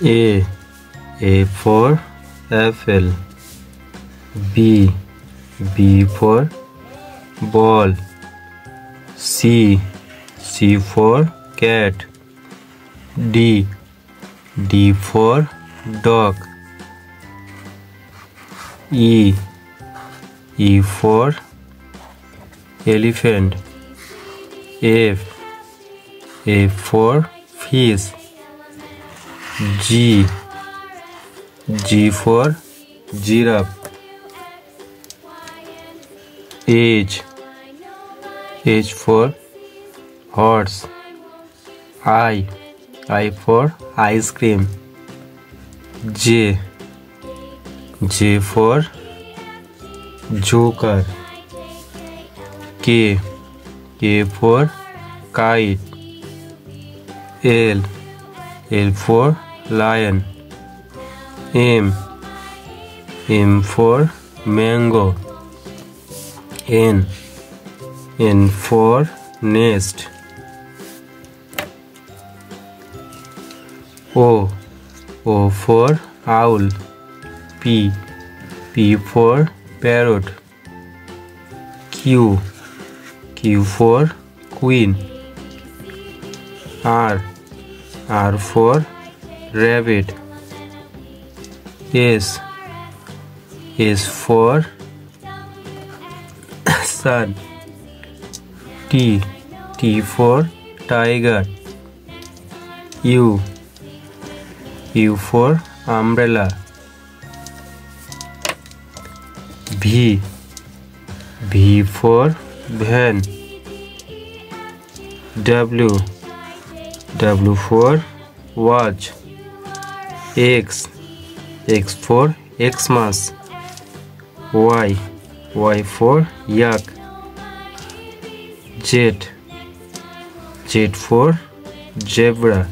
A for apple. B for ball. C for cat. D for dog. E for elephant. F for fish. G for giraffe. H for horse. I for ice cream. J for joker. K for kite. L for lion. M for mango. N for nest. O for owl. P for parrot. Q for queen. R for rabbit. S for sun. T for tiger. U for umbrella. V for van. W for watch. X for Xmas. Y for yak. Z for zebra.